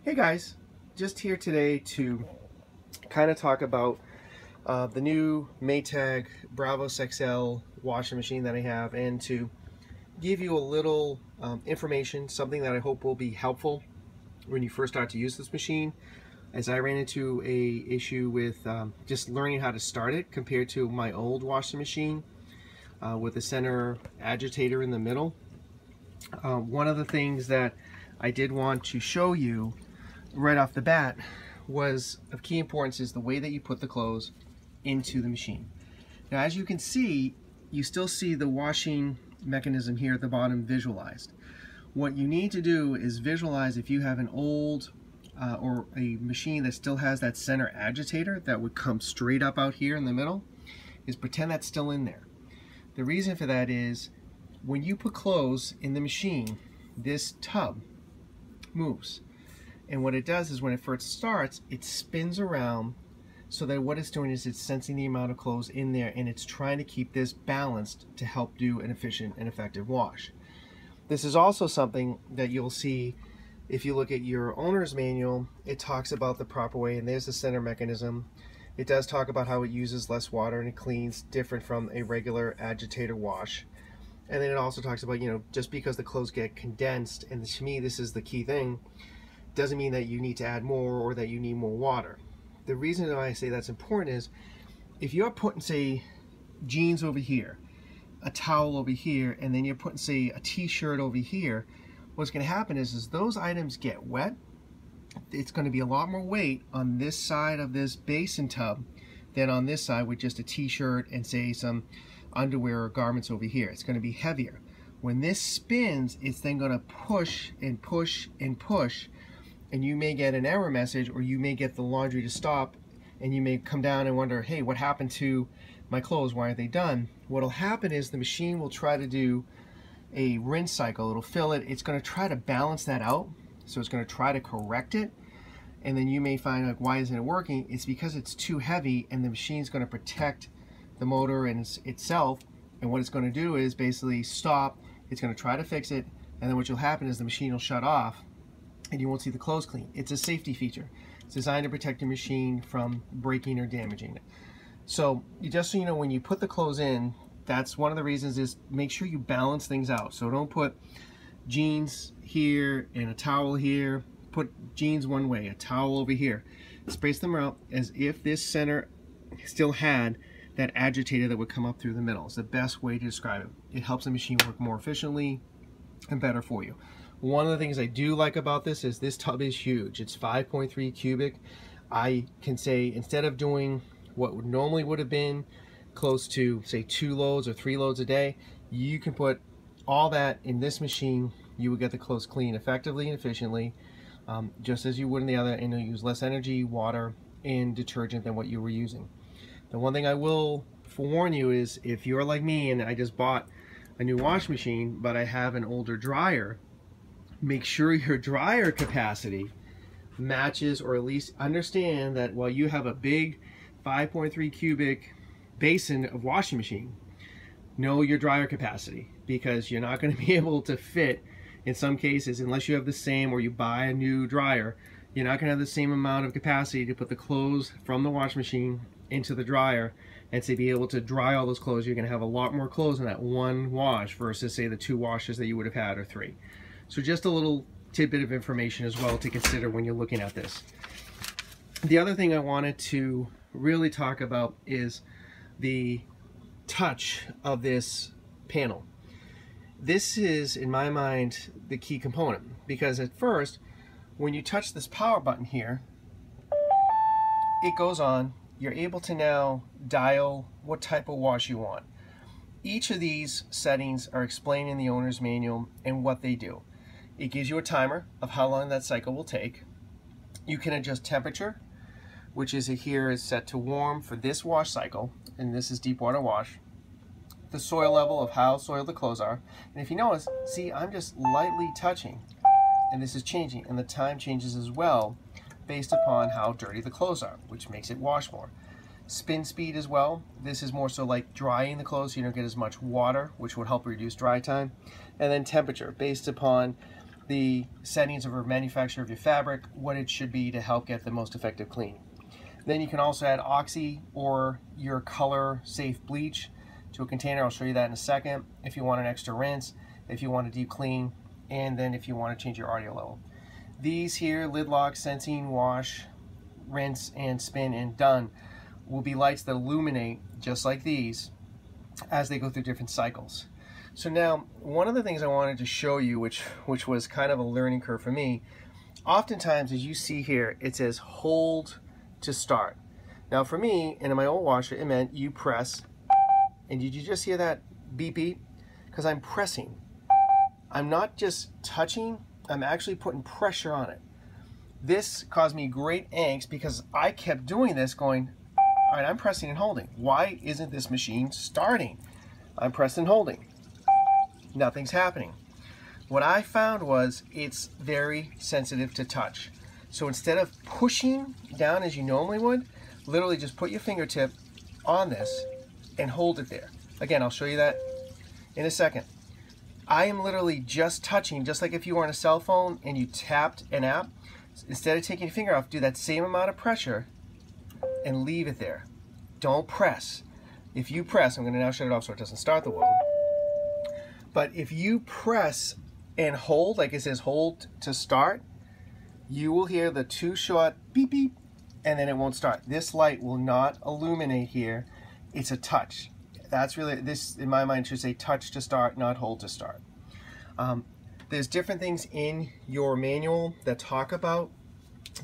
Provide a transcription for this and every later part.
Hey guys, just here today to kind of talk about the new Maytag Bravos XL washing machine that I have, and to give you a little information, something that I hope will be helpful when you first start to use this machine, as I ran into a issue with just learning how to start it compared to my old washing machine with the center agitator in the middle. One of the things that I did want to show you right off the bat was of key importance is the way that you put the clothes into the machine. Now, as you can see, you still see the washing mechanism here at the bottom visualized. What you need to do is visualize if you have an old or a machine that still has that center agitator that would come straight up out here in the middle, is pretend that's still in there. The reason for that is when you put clothes in the machine, this tub moves. And what it does is when it first starts, it spins around so that what it's doing is it's sensing the amount of clothes in there, and it's trying to keep this balanced to help do an efficient and effective wash. This is also something that you'll see if you look at your owner's manual. It talks about the proper way, and there's the center mechanism. It does talk about how it uses less water and it cleans different from a regular agitator wash. And then it also talks about, just because the clothes get condensed, and to me this is the key thing, doesn't mean that you need to add more or that you need more water. The reason why I say that's important is if you're putting, say, jeans over here, a towel over here, and then you're putting, say, a t-shirt over here, what's going to happen is those items get wet. It's going to be a lot more weight on this side of this basin tub than on this side with just a t-shirt and, say, some underwear or garments over here. It's going to be heavier. When this spins, it's then going to push and push and push, and you may get an error message, or you may get the laundry to stop, and you may come down and wonder, hey, what happened to my clothes? Why aren't they done? What'll happen is the machine will try to do a rinse cycle. It'll fill it. It's going to try to balance that out. So it's going to try to correct it. And then you may find, like, why isn't it working? It's because it's too heavy, and the machine's going to protect the motor and itself. And what it's going to do is basically stop. It's going to try to fix it. And then what will happen is the machine will shut off, and you won't see the clothes clean. It's a safety feature. It's designed to protect your machine from breaking or damaging it. So just so you know, when you put the clothes in, that's one of the reasons, is make sure you balance things out. So don't put jeans here and a towel here. Put jeans one way, a towel over here. Space them out as if this center still had that agitator that would come up through the middle. It's the best way to describe it. It helps the machine work more efficiently and better for you. One of the things I do like about this is this tub is huge. It's 5.3 cubic. I can say, instead of doing what normally would have been close to, say, 2 loads or 3 loads a day, you can put all that in this machine. You would get the clothes clean effectively and efficiently, just as you would in the other, and you'll use less energy, water, and detergent than what you were using. The one thing I will forewarn you is, if you're like me and I just bought a new wash machine, but I have an older dryer, make sure your dryer capacity matches, or at least understand that while you have a big 5.3 cubic basin of washing machine, know your dryer capacity, because you're not going to be able to fit, in some cases, unless you have the same, or you buy a new dryer, you're not going to have the same amount of capacity to put the clothes from the wash machine into the dryer and to be able to dry all those clothes. You're going to have a lot more clothes in that one wash versus, say, the 2 washes that you would have had, or 3. So just a little tidbit of information as well to consider when you're looking at this. The other thing I wanted to really talk about is the touch of this panel. This is, in my mind, the key component, because at first, when you touch this power button here, it goes on. You're able to now dial what type of wash you want. Each of these settings are explained in the owner's manual and what they do. It gives you a timer of how long that cycle will take. You can adjust temperature, which is here is set to warm for this wash cycle, and this is deep water wash. The soil level of how soiled the clothes are. And if you notice, see, I'm just lightly touching, and this is changing, and the time changes as well based upon how dirty the clothes are, which makes it wash more. Spin speed as well. This is more so like drying the clothes, so you don't get as much water, which would help reduce dry time. And then temperature, based upon the settings of a manufacturer of your fabric, what it should be to help get the most effective clean. Then you can also add Oxy or your color safe bleach to a container. I'll show you that in a second. If you want an extra rinse, if you want a deep clean, and then if you want to change your audio level. These here, lid lock, sensing, wash, rinse, and spin, and done, will be lights that illuminate just like these as they go through different cycles. So now, one of the things I wanted to show you, which was kind of a learning curve for me, oftentimes as you see here, it says hold to start. Now for me, and in my old washer, it meant you press, and did you just hear that beep beep? Because I'm pressing. I'm not just touching, I'm actually putting pressure on it. This caused me great angst because I kept doing this going, all right, I'm pressing and holding. Why isn't this machine starting? I'm pressing and holding. Nothing's happening. What I found was it's very sensitive to touch. So instead of pushing down as you normally would, literally just put your fingertip on this and hold it there. Again, I'll show you that in a second. I am literally just touching, just like if you were on a cell phone and you tapped an app. Instead of taking your finger off, do that same amount of pressure and leave it there. Don't press. If you press, I'm going to now shut it off so it doesn't start the world. But if you press and hold, like it says hold to start, you will hear the two short beep beep, and then it won't start. This light will not illuminate here. It's a touch. That's really, this in my mind should say touch to start, not hold to start. There's different things in your manual that talk about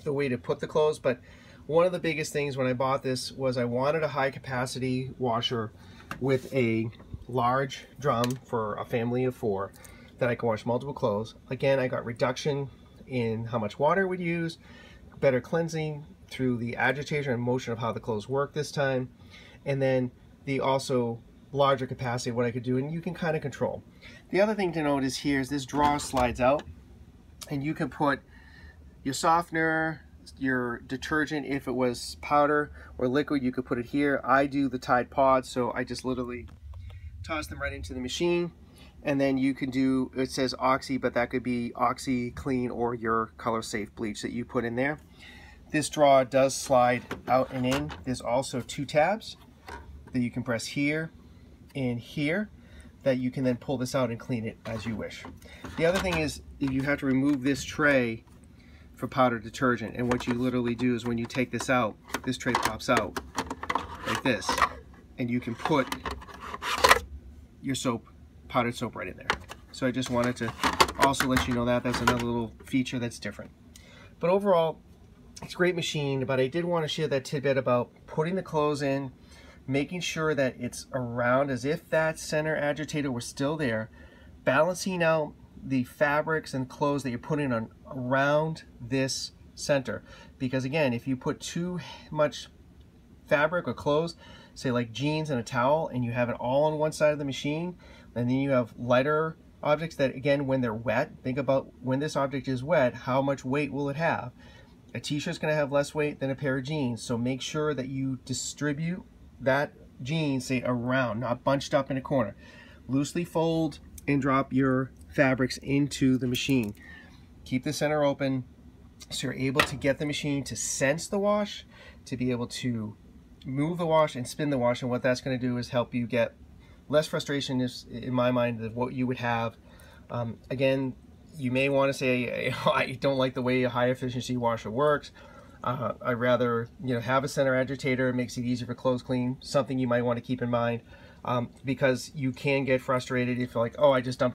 the way to put the clothes, but one of the biggest things when I bought this was I wanted a high capacity washer with a large drum for a family of 4 that I can wash multiple clothes. Again, I got reduction in how much water it would use, better cleansing through the agitation and motion of how the clothes work this time, and then the also larger capacity of what I could do, and you can kind of control. The other thing to note is here is this drawer slides out, and you can put your softener, your detergent, if it was powder or liquid, you could put it here. I do the Tide pods, so I just literally toss them right into the machine, and then you can do, it says Oxy, but that could be Oxy Clean or your color safe bleach that you put in there. This drawer does slide out and in. There's also 2 tabs that you can press here and here that you can then pull this out and clean it as you wish. The other thing is if you have to remove this tray for powder detergent, and what you literally do is when you take this out, this tray pops out like this, and you can put your soap, powdered soap, right in there. So I just wanted to also let you know that that's another little feature that's different. But overall, it's a great machine, but I did want to share that tidbit about putting the clothes in, making sure that it's around as if that center agitator was still there, balancing out the fabrics and clothes that you're putting on around this center. Because again, if you put too much fabric or clothes, say like jeans and a towel, and you have it all on one side of the machine, and then you have lighter objects that, again, when they're wet, think about when this object is wet, how much weight will it have? A t-shirt's going to have less weight than a pair of jeans, so make sure that you distribute that jeans, say, around, not bunched up in a corner. Loosely fold and drop your fabrics into the machine. Keep the center open so you're able to get the machine to sense the wash, to be able to move the wash and spin the wash, and what that's going to do is help you get less frustration, in my mind, of what you would have. Again, you may want to say, I don't like the way a high efficiency washer works. I'd rather have a center agitator. It makes it easier for clothes clean. Something you might want to keep in mind, because you can get frustrated if you're like, oh, I just dumped